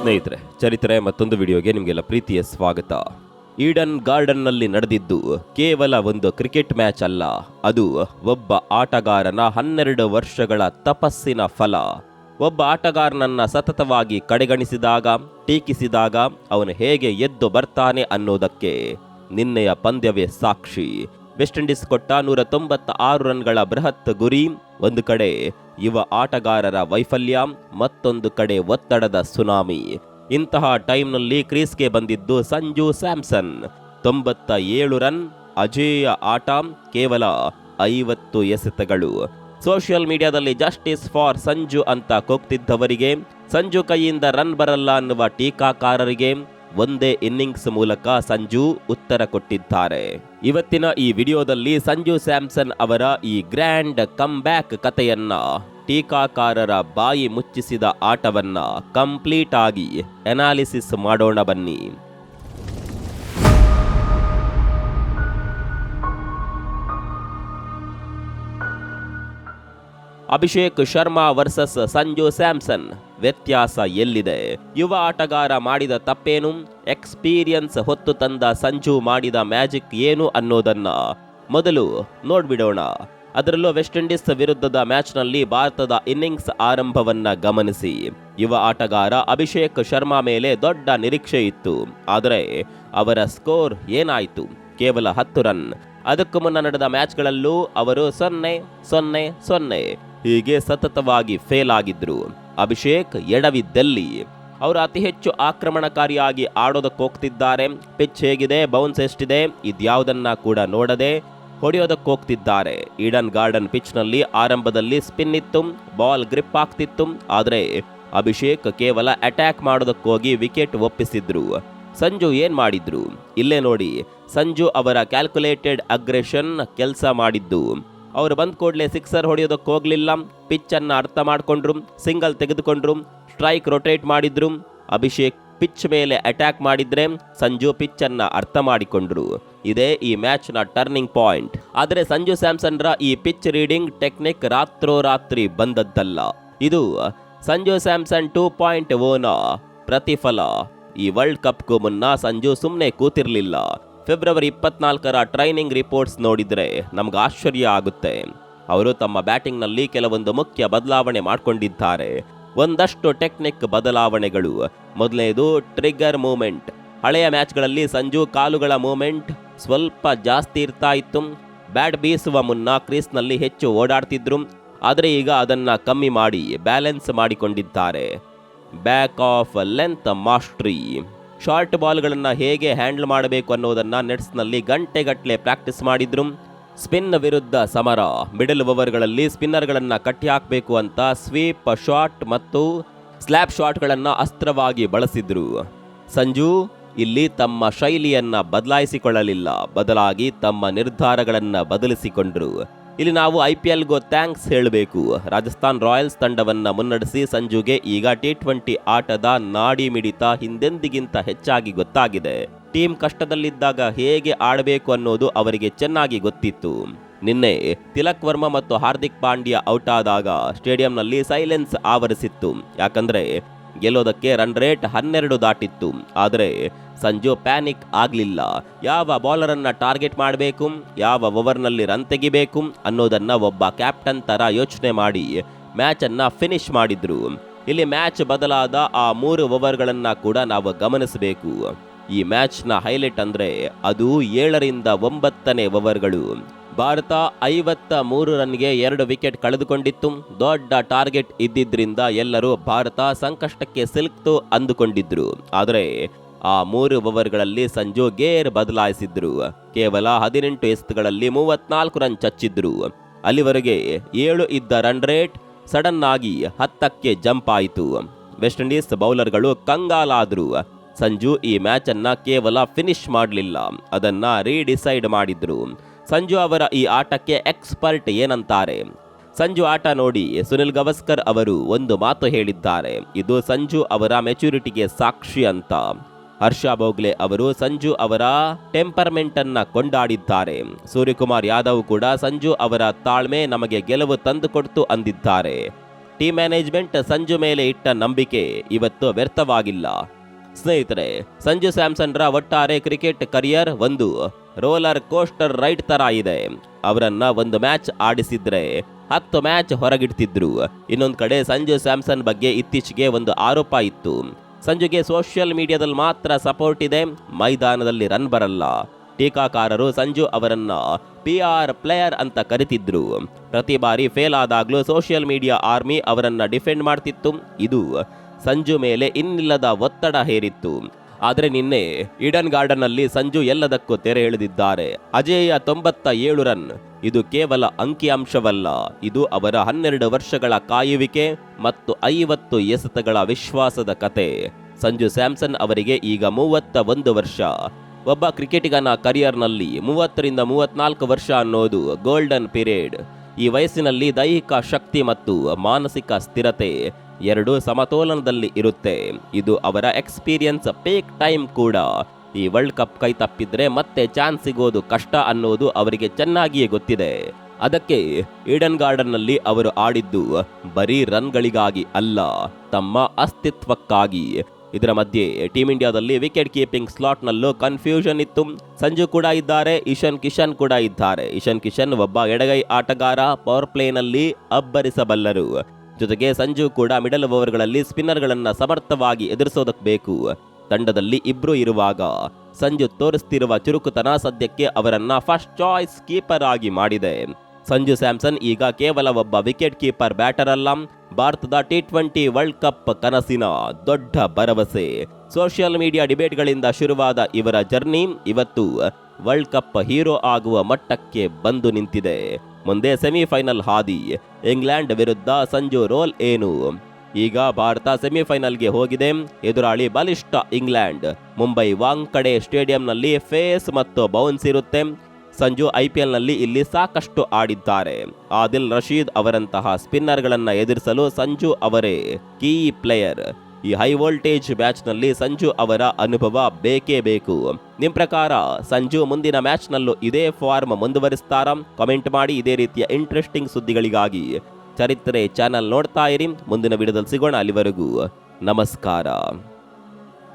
ಸ್ನೇಹಿತರೆ, ಚರಿತ್ರೆ ಮತ್ತೊಂದು ವಿಡಿಯೋಗೆ ನಿಮಗೆಲ್ಲ ಪ್ರೀತಿಯ ಸ್ವಾಗತ. ಈಡನ್ ಗಾರ್ಡನ್ನಲ್ಲಿ ನಡೆದಿದ್ದು ಕೇವಲ ಒಂದು ಕ್ರಿಕೆಟ್ ಮ್ಯಾಚ್ ಅಲ್ಲ, ಅದು ಒಬ್ಬ ಆಟಗಾರನ 12 ವರ್ಷಗಳ ತಪಸ್ಸಿನ ಫಲ. ಒಬ್ಬ ಆಟಗಾರನನ್ನ ಸತತವಾಗಿ ಕಡೆಗಣಿಸಿದಾಗ, ಟೀಕಿಸಿದಾಗ ಅವನು ಹೇಗೆ ಎದ್ದು ಬರ್ತಾನೆ ಅನ್ನೋದಕ್ಕೆ ನಿನ್ನೆಯ ಪಂದ್ಯವೇ ಸಾಕ್ಷಿ. ವೆಸ್ಟ್ ಇಂಡೀಸ್ ಕೊಟ್ಟ 196 ರನ್ಗಳ ಬೃಹತ್ ಗುರಿ, ಒಂದು ಕಡೆ ಯುವ ಆಟಗಾರರ ವೈಫಲ್ಯ, ಮತ್ತೊಂದು ಕಡೆ ಒತ್ತಡದ ಸುನಾಮಿ. ಇಂತಹ ಟೈಮ್ನಲ್ಲಿ ಕ್ರೀಸ್ಗೆ ಬಂದಿದ್ದು ಸಂಜು ಸ್ಯಾಮ್ಸನ್. 97 ರನ್, ಅಜೇಯ ಆಟ, ಕೇವಲ 50 ಎಸೆತಗಳು. ಸೋಷಿಯಲ್ ಮೀಡಿಯಾದಲ್ಲಿ ಜಸ್ಟಿಸ್ ಫಾರ್ ಸಂಜು ಅಂತ ಕೂಗ್ತಿದ್ದವರಿಗೆ, ಸಂಜು ಕೈಯಿಂದ ರನ್ ಬರಲ್ಲ ಅನ್ನುವ ಟೀಕಾಕಾರರಿಗೆ ಒಂದೇ ಇನ್ನಿಂಗ್ಸ್ ಮೂಲಕ ಸಂಜು ಉತ್ತರ ಕೊಟ್ಟಿದ್ದಾರೆ. ಇವತ್ತಿನ ಈ ವಿಡಿಯೋದಲ್ಲಿ ಸಂಜು ಸ್ಯಾಮ್ಸನ್ ಅವರ ಈ ಗ್ರ್ಯಾಂಡ್ ಕಮ್ ಬ್ಯಾಕ್ ಕಥೆಯನ್ನ, ಟೀಕಾಕಾರರ ಬಾಯಿ ಮುಚ್ಚಿಸಿದ ಆಟವನ್ನ ಕಂಪ್ಲೀಟ್ ಆಗಿ ಅನಾಲಿಸಿಸ್ ಮಾಡೋಣ ಬನ್ನಿ. ಅಭಿಷೇಕ್ ಶರ್ಮಾ ವರ್ಸಸ್ ಸಂಜು ಸ್ಯಾಮ್ಸನ್, ವ್ಯತ್ಯಾಸ ಎಲ್ಲಿದೆ? ಯುವ ಆಟಗಾರ ಮಾಡಿದ ತಪ್ಪೇನು? ಎಕ್ಸ್ಪೀರಿಯನ್ಸ್ ಹೊತ್ತು ತಂದ ಸಂಜು ಮಾಡಿದ ಮ್ಯಾಜಿಕ್ ಏನು ಅನ್ನೋದನ್ನ ಮೊದಲು ನೋಡ್ಬಿಡೋಣ. ಅದರಲ್ಲೂ ವೆಸ್ಟ್ ಇಂಡೀಸ್ ವಿರುದ್ಧದ ಮ್ಯಾಚ್ನಲ್ಲಿ ಭಾರತದ ಇನ್ನಿಂಗ್ಸ್ ಆರಂಭವನ್ನ ಗಮನಿಸಿ. ಯುವ ಆಟಗಾರ ಅಭಿಷೇಕ್ ಶರ್ಮಾ ಮೇಲೆ ದೊಡ್ಡ ನಿರೀಕ್ಷೆ ಇತ್ತು, ಆದರೆ ಅವರ ಸ್ಕೋರ್ ಏನಾಯಿತು? ಕೇವಲ 10 ರನ್. ಅದಕ್ಕೂ ಮುನ್ನ ನಡೆದ ಮ್ಯಾಚ್ಗಳಲ್ಲೂ ಅವರು 0-0-0 ಹೀಗೆ ಸತತವಾಗಿ ಫೇಲ್ ಆಗಿದ್ರು. ಅಭಿಷೇಕ್ ಎಡವಿದ್ದಲ್ಲಿ ಅವರು ಅತಿ ಹೆಚ್ಚು ಆಕ್ರಮಣಕಾರಿಯಾಗಿ ಆಡೋದಕ್ಕೆ ಹೋಗ್ತಿದ್ದಾರೆ. ಪಿಚ್ ಹೇಗಿದೆ, ಬೌನ್ಸ್ ಎಷ್ಟಿದೆ, ಇದ್ಯಾವುದನ್ನ ಕೂಡ ನೋಡದೆ ಹೊಡೆಯೋದಕ್ಕೆ ಹೋಗ್ತಿದ್ದಾರೆ. ಈಡನ್ ಗಾರ್ಡನ್ ಪಿಚ್ನಲ್ಲಿ ಆರಂಭದಲ್ಲಿ ಸ್ಪಿನ್ ಇತ್ತು, ಬಾಲ್ ಗ್ರಿಪ್ ಆಗ್ತಿತ್ತು, ಆದರೆ ಅಭಿಷೇಕ್ ಕೇವಲ ಅಟ್ಯಾಕ್ ಮಾಡೋದಕ್ಕೋಗಿ ವಿಕೆಟ್ ಒಪ್ಪಿಸಿದ್ರು. ಸಂಜು ಏನ್ ಮಾಡಿದ್ರು? ಇಲ್ಲೇ ನೋಡಿ. ಸಂಜು ಅವರ ಕ್ಯಾಲ್ಕುಲೇಟೆಡ್ ಅಗ್ರೆಷನ್ ಕೆಲಸ ಮಾಡಿದ್ದು. ಅವರು ಬಂದ ಕೂಡಲೇ ಸಿಕ್ಸರ್ ಹೊಡೆಯೋದಕ್ಕೆ ಹೋಗ್ಲಿಲ್ಲ, ಪಿಚ್ ಅನ್ನ ಅರ್ಥ ಮಾಡ್ಕೊಂಡ್ರು, ಸಿಂಗಲ್ ತೆಗೆದುಕೊಂಡ್ರು, ಸ್ಟ್ರೈಕ್ ರೊಟೇಟ್ ಮಾಡಿದ್ರು. ಅಭಿಷೇಕ್ ಪಿಚ್ ಮೇಲೆ ಅಟ್ಯಾಕ್ ಮಾಡಿದ್ರೆ ಸಂಜು ಪಿಚ್ ಅನ್ನ ಅರ್ಥ ಮಾಡಿಕೊಂಡ್ರು. ಇದೇ ಈ ಮ್ಯಾಚ್ ನ ಟರ್ನಿಂಗ್ ಪಾಯಿಂಟ್. ಆದರೆ ಸಂಜು ಸ್ಯಾಮ್ಸನ್ ರ ಈ ಪಿಚ್ ರೀಡಿಂಗ್ ಟೆಕ್ನಿಕ್ ರಾತ್ರೋರಾತ್ರಿ ಬಂದದ್ದಲ್ಲ. ಇದು ಸಂಜು ಸ್ಯಾಮ್ಸನ್ 2.0ನ ಪ್ರತಿಫಲ. ಈ ವರ್ಲ್ಡ್ ಕಪ್ಗೂ ಮುನ್ನ ಸಂಜು ಸುಮ್ಮನೆ ಕೂತಿರ್ಲಿಲ್ಲ. ಫೆಬ್ರವರಿ 24ರ ಟ್ರೈನಿಂಗ್ ರಿಪೋರ್ಟ್ಸ್ ನೋಡಿದ್ರೆ ನಮ್ಗೆ ಆಶ್ಚರ್ಯ ಆಗುತ್ತೆ. ಅವರು ತಮ್ಮ ಬ್ಯಾಟಿಂಗ್ನಲ್ಲಿ ಕೆಲವೊಂದು ಮುಖ್ಯ ಬದಲಾವಣೆ ಮಾಡಿಕೊಂಡಿದ್ದಾರೆ. ಒಂದಷ್ಟು ಟೆಕ್ನಿಕ್ ಬದಲಾವಣೆಗಳು. ಮೊದಲನೇದು ಟ್ರಿಗರ್ ಮೂವ್ಮೆಂಟ್. ಹಳೆಯ ಮ್ಯಾಚ್ಗಳಲ್ಲಿ ಸಂಜು ಕಾಲುಗಳ ಮೂವ್ಮೆಂಟ್ ಸ್ವಲ್ಪ ಜಾಸ್ತಿ ಇರ್ತಾ ಇತ್ತು. ಬ್ಯಾಟ್ ಬೀಸುವ ಮುನ್ನ ಕ್ರೀಸ್ನಲ್ಲಿ ಹೆಚ್ಚು ಓಡಾಡ್ತಿದ್ರು, ಆದರೆ ಈಗ ಅದನ್ನ ಕಮ್ಮಿ ಮಾಡಿ ಬ್ಯಾಲೆನ್ಸ್ ಮಾಡಿಕೊಂಡಿದ್ದಾರೆ. Back of length mastery. Short ಬಾಲ್ಗಳನ್ನು ಹೇಗೆ ಹ್ಯಾಂಡಲ್ ಮಾಡಬೇಕು ಅನ್ನೋದನ್ನ ನೆಟ್ಸ್ನಲ್ಲಿ ಗಂಟೆಗಟ್ಟಲೆ ಪ್ರಾಕ್ಟೀಸ್ ಮಾಡಿದ್ರು. ಸ್ಪಿನ್ ವಿರುದ್ಧ ಸಮರ. ಮಿಡಲ್ ಓವರ್ಗಳಲ್ಲಿ ಸ್ಪಿನ್ನರ್ಗಳನ್ನು ಕಟ್ಟಿ ಹಾಕಬೇಕು ಅಂತ ಸ್ವೀಪ್ ಶಾಟ್ ಮತ್ತು ಸ್ಲ್ಯಾಪ್ ಶಾಟ್ಗಳನ್ನು ಅಸ್ತ್ರವಾಗಿ ಬಳಸಿದ್ರು. ಸಂಜು ಇಲ್ಲಿ ತಮ್ಮ ಶೈಲಿಯನ್ನ ಬದಲಾಯಿಸಿಕೊಳ್ಳಲಿಲ್ಲ, ಬದಲಾಗಿ ತಮ್ಮ ನಿರ್ಧಾರಗಳನ್ನು ಬದಲಿಸಿಕೊಂಡ್ರು. ಇಲ್ಲಿ ನಾವು IPLಗೂ ಥ್ಯಾಂಕ್ಸ್ ಹೇಳಬೇಕು. ರಾಜಸ್ಥಾನ್ ರಾಯಲ್ಸ್ ತಂಡವನ್ನ ಮುನ್ನಡೆಸಿ ಸಂಜುಗೆ ಈಗ T20 ಆಟದ ನಾಡಿ ಮಿಡಿತ ಹಿಂದೆಂದಿಗಿಂತ ಹೆಚ್ಚಾಗಿ ಗೊತ್ತಾಗಿದೆ. ಟೀಮ್ ಕಷ್ಟದಲ್ಲಿದ್ದಾಗ ಹೇಗೆ ಆಡಬೇಕು ಅನ್ನೋದು ಅವರಿಗೆ ಚೆನ್ನಾಗಿ ಗೊತ್ತಿತ್ತು. ನಿನ್ನೆ ತಿಲಕ್ ವರ್ಮಾ ಮತ್ತು ಹಾರ್ದಿಕ್ ಪಾಂಡ್ಯ ಔಟ್ ಆದಾಗ ಸ್ಟೇಡಿಯಂನಲ್ಲಿ ಸೈಲೆನ್ಸ್ ಆವರಿಸಿತ್ತು. ಯಾಕಂದ್ರೆ ಗೆಲ್ಲೋದಕ್ಕೆ ರನ್ ರೇಟ್ 12 ದಾಟಿತ್ತು. ಆದರೆ ಸಂಜು ಪ್ಯಾನಿಕ್ ಆಗಲಿಲ್ಲ. ಯಾವ ಬೌಲರನ್ನ ಟಾರ್ಗೆಟ್ ಮಾಡಬೇಕು, ಯಾವ ಓವರ್ನಲ್ಲಿ ರನ್ ತೆಗಿಬೇಕು ಅನ್ನೋದನ್ನ ಒಬ್ಬ ಕ್ಯಾಪ್ಟನ್ ತರ ಯೋಚನೆ ಮಾಡಿ ಮ್ಯಾಚನ್ನು ಫಿನಿಶ್ ಮಾಡಿದ್ರು. ಇಲ್ಲಿ ಮ್ಯಾಚ್ ಬದಲಾದ ಆ 3 ಓವರ್ಗಳನ್ನ ಕೂಡ ನಾವು ಗಮನಿಸಬೇಕು. ಈ ಮ್ಯಾಚ್ನ ಹೈಲೈಟ್ ಅಂದ್ರೆ ಅದು 7ರಿಂದ 9ನೇ ಓವರ್ಗಳು. ಭಾರತ 53 ರನ್ಗೆ 2 ವಿಕೆಟ್ ಕಳೆದುಕೊಂಡಿತ್ತು. ದೊಡ್ಡ ಟಾರ್ಗೆಟ್ ಇದ್ದಿದ್ರಿಂದ ಎಲ್ಲರೂ ಭಾರತ ಸಂಕಷ್ಟಕ್ಕೆ ಸಿಲುಕ್ತು ಅಂದುಕೊಂಡಿದ್ರು. ಆದರೆ ಆ 3 ಓವರ್ಗಳಲ್ಲಿ ಸಂಜು ಗೇರ್ ಬದಲಾಯಿಸಿದ್ರು. ಕೇವಲ 18 ಎಸೆತಗಳಲ್ಲಿ 34 ರನ್ ಚಚ್ಚಿದ್ರು. ಅಲ್ಲಿವರೆಗೆ 7 ಇದ್ದ ರನ್ ರೇಟ್ ಸಡನ್ ಆಗಿ 10ಕ್ಕೆ ಜಂಪ್ ಆಯಿತು. ವೆಸ್ಟ್ ಇಂಡೀಸ್ ಬೌಲರ್ಗಳು ಕಂಗಾಲಾದ್ರು. ಸಂಜು ಈ ಮ್ಯಾಚ್ ಅನ್ನ ಕೇವಲ ಫಿನಿಶ್ ಮಾಡಲಿಲ್ಲ, ಅದನ್ನ ರೀಡಿಸೈಡ್ ಮಾಡಿದ್ರು. ಸಂಜು ಅವರ ಈ ಆಟಕ್ಕೆ ಎಕ್ಸ್ಪರ್ಟ್ ಏನಂತಾರೆ? ಸಂಜು ಆಟ ನೋಡಿ ಸುನಿಲ್ ಗವಾಸ್ಕರ್ ಅವರು ಒಂದು ಮಾತು ಹೇಳಿದ್ದಾರೆ, ಇದು ಸಂಜು ಅವರ ಮೆಚುರಿಟಿಗೆ ಸಾಕ್ಷಿ ಅಂತ. ಹರ್ಷ ಭೋಗ್ಲೆ ಅವರು ಸಂಜು ಅವರ ಟೆಂಪರ್ಮೆಂಟ್ ಅನ್ನ ಕೊಂಡಾಡಿದ್ದಾರೆ. ಸೂರ್ಯಕುಮಾರ್ ಯಾದವ್ ಕೂಡ ಸಂಜು ಅವರ ತಾಳ್ಮೆ ನಮಗೆ ಗೆಲುವು ತಂದುಕೊಡ್ತು ಅಂದಿದ್ದಾರೆ. ಟೀಮ್ ಮ್ಯಾನೇಜ್ಮೆಂಟ್ ಸಂಜು ಮೇಲೆ ಇಟ್ಟ ನಂಬಿಕೆ ಇವತ್ತು ವ್ಯರ್ಥವಾಗಿಲ್ಲ. ಸ್ನೇಹಿತರೆ, ಸಂಜು ಸ್ಯಾಮ್ಸನ್ ರ ಒಟ್ಟಾರೆ ಕ್ರಿಕೆಟ್ ಕರಿಯರ್ ಒಂದು ರೋಲರ್ ಕೋಸ್ಟರ್ ರೈಡ್ ತರ ಇದೆ. ಅವರನ್ನ ಒಂದು ಮ್ಯಾಚ್ ಆಡಿಸಿದ್ರೆ 10 ಮ್ಯಾಚ್ ಹೊರಗಿಡ್ತಿದ್ರು. ಇನ್ನೊಂದ್ ಕಡೆ ಸಂಜು ಸ್ಯಾಮ್ಸನ್ ಬಗ್ಗೆ ಇತ್ತೀಚೆಗೆ ಒಂದು ಆರೋಪ ಇತ್ತು. ಸಂಜುಗೆ ಸೋಷಿಯಲ್ ಮೀಡಿಯಾದಲ್ಲಿ ಮಾತ್ರ ಸಪೋರ್ಟ್ ಇದೆ, ಮೈದಾನದಲ್ಲಿ ರನ್ ಬರಲ್ಲ. ಟೀಕಾಕಾರರು ಸಂಜು ಅವರನ್ನ PR ಪ್ಲೇಯರ್ ಅಂತ ಕರಿತಿದ್ರು. ಪ್ರತಿ ಬಾರಿ ಫೇಲ್ ಆದಾಗ್ಲೂ ಸೋಷಿಯಲ್ ಮೀಡಿಯಾ ಆರ್ಮಿ ಅವರನ್ನ ಡಿಫೆಂಡ್ ಮಾಡ್ತಿತ್ತು. ಇದು ಸಂಜು ಮೇಲೆ ಇನ್ನಿಲ್ಲದ ಒತ್ತಡ ಹೇರಿತ್ತು. ಆದರೆ ನಿನ್ನೆ ಈಡನ್ ಗಾರ್ಡನ್ ನಲ್ಲಿ ಸಂಜು ಎಲ್ಲದಕ್ಕೂ ತೆರೆ ಎಳೆದಿದ್ದಾರೆ. ಅಜೇಯ 97 ರನ್. ಇದು ಕೇವಲ ಅಂಕಿಅಂಶವಲ್ಲ, ಇದು ಅವರ 12 ವರ್ಷಗಳ ಕಾಯುವಿಕೆ ಮತ್ತು 50 ಎಸೆತಗಳ ವಿಶ್ವಾಸದ ಕತೆ. ಸಂಜು ಸ್ಯಾಮ್ಸನ್ ಅವರಿಗೆ ಈಗ 31 ವರ್ಷ. ಒಬ್ಬ ಕ್ರಿಕೆಟಿಗನ ಕರಿಯರ್ನಲ್ಲಿ 30 ರಿಂದ 34 ವರ್ಷ ಅನ್ನೋದು ಗೋಲ್ಡನ್ ಪೀರಿಯಡ್. ಈ ವಯಸ್ಸಿನಲ್ಲಿ ದೈಹಿಕ ಶಕ್ತಿ ಮತ್ತು ಮಾನಸಿಕ ಸ್ಥಿರತೆ ಎರಡೂ ಸಮತೋಲನದಲ್ಲಿ ಇರುತ್ತೆ. ಇದು ಅವರ ಎಕ್ಸ್ಪೀರಿಯನ್ಸ್ ಪೀಕ್ ಟೈಮ್ ಕೂಡ. ಈ ವರ್ಲ್ಡ್ ಕಪ್ ಕೈ ತಪ್ಪಿದ್ರೆ ಮತ್ತೆ ಚಾನ್ಸ್ ಸಿಗೋದು ಕಷ್ಟ ಅನ್ನೋದು ಅವರಿಗೆ ಚೆನ್ನಾಗಿಯೇ ಗೊತ್ತಿದೆ. ಅದಕ್ಕೆ ಈಡನ್ ಗಾರ್ಡನ್ ನಲ್ಲಿ ಅವರು ಆಡಿದ್ದು ಬರೀ ರನ್ಗಳಿಗಾಗಿ ಅಲ್ಲ, ತಮ್ಮ ಅಸ್ತಿತ್ವಕ್ಕಾಗಿ. ಇದರ ಮಧ್ಯೆ ಟೀಮ್ ಇಂಡಿಯಾದಲ್ಲಿ ವಿಕೆಟ್ ಕೀಪಿಂಗ್ ಸ್ಲಾಟ್ ನಲ್ಲೂ ಕನ್ಫ್ಯೂಷನ್ ಇತ್ತು. ಸಂಜು ಕೂಡ ಇದ್ದಾರೆ, ಇಶಾನ್ ಕಿಶನ್ ಕೂಡ ಇದ್ದಾರೆ. ಇಶಾನ್ ಕಿಶನ್ ಒಬ್ಬ ಎಡಗೈ ಆಟಗಾರ, ಪವರ್ ಪ್ಲೇನಲ್ಲಿ ಅಬ್ಬರಿಸಬಲ್ಲರು. ಜೊತೆಗೆ ಸಂಜು ಕೂಡ ಮಿಡಲ್ ಓವರ್ಗಳಲ್ಲಿ ಸ್ಪಿನ್ನರ್ಗಳನ್ನ ಸಮರ್ಥವಾಗಿ ಎದುರಿಸೋದಕ್ಕೆ ಬೇಕು. ತಂಡದಲ್ಲಿ ಇಬ್ರು ಇರುವಾಗ ಸಂಜು ತೋರಿಸ್ತಿರುವ ಚುರುಕುತನ ಸದ್ಯಕ್ಕೆ ಅವರನ್ನ ಫಸ್ಟ್ ಚಾಯ್ಸ್ ಕೀಪರ್ ಆಗಿ ಮಾಡಿದೆ. ಸಂಜು ಸ್ಯಾಮ್ಸನ್ ಈಗ ಕೇವಲ ಒಬ್ಬ ವಿಕೆಟ್ ಕೀಪರ್ ಬ್ಯಾಟರ್ ಅಲ್ಲ, ಭಾರತದ T20 ವರ್ಲ್ಡ್ ಕಪ್ ಕನಸಿನ ದೊಡ್ಡ ಭರವಸೆ. ಸೋಷಿಯಲ್ ಮೀಡಿಯಾ ಡಿಬೇಟ್ಗಳಿಂದ ಶುರುವಾದ ಇವರ ಜರ್ನಿ ಇವತ್ತು ವರ್ಲ್ಡ್ ಕಪ್ ಹೀರೋ ಆಗುವ ಮಟ್ಟಕ್ಕೆ ಬಂದು ನಿಂತಿದೆ. ಮುಂದೆ ಸೆಮಿಫೈನಲ್ ಹಾದಿ. ಇಂಗ್ಲೆಂಡ್ ವಿರುದ್ಧ ಸಂಜು ರೋಲ್ ಏನು? ಈಗ ಭಾರತ ಸೆಮಿಫೈನಲ್ಗೆ ಹೋಗಿದೆ. ಎದುರಾಳಿ ಬಲಿಷ್ಠ ಇಂಗ್ಲೆಂಡ್. ಮುಂಬೈ ವಾಂಖಡೆ ಸ್ಟೇಡಿಯಂನಲ್ಲಿ ಫೇಸ್ ಮತ್ತು ಬೌನ್ಸ್ ಇರುತ್ತೆ. ಸಂಜು IPL ನಲ್ಲಿ ಇಲ್ಲಿ ಸಾಕಷ್ಟು ಆಡಿದ್ದಾರೆ. ಆದಿಲ್ ರಶೀದ್ ಅವರಂತಹ ಸ್ಪಿನ್ನರ್ಗಳನ್ನ ಎದುರಿಸಲು ಸಂಜು ಅವರೇ ಕೀ ಪ್ಲೇಯರ್. ಈ ಹೈ ವೋಲ್ಟೇಜ್ ಮ್ಯಾಚ್ ನಲ್ಲಿ ಸಂಜು ಅವರ ಅನುಭವ ಬೇಕೇ ಬೇಕು. ನಿಮ್ ಪ್ರಕಾರ ಸಂಜು ಮುಂದಿನ ಮ್ಯಾಚ್ ನಲ್ಲೂ ಇದೇ ಫಾರ್ಮ್ ಮುಂದುವರಿಸ್ತಾರಾ? ಕಮೆಂಟ್ ಮಾಡಿ. ಇದೇ ರೀತಿಯ ಇಂಟ್ರೆಸ್ಟಿಂಗ್ ಸುದ್ದಿಗಳಿಗಾಗಿ ಚರಿತ್ರೆ ಚಾನೆಲ್ ನೋಡ್ತಾ ಇರಿ. ಮುಂದಿನ ವಿಡಿಯೋದಲ್ಲಿ ಸಿಗೋಣ. ಅಲ್ಲಿವರೆಗೂ ನಮಸ್ಕಾರ.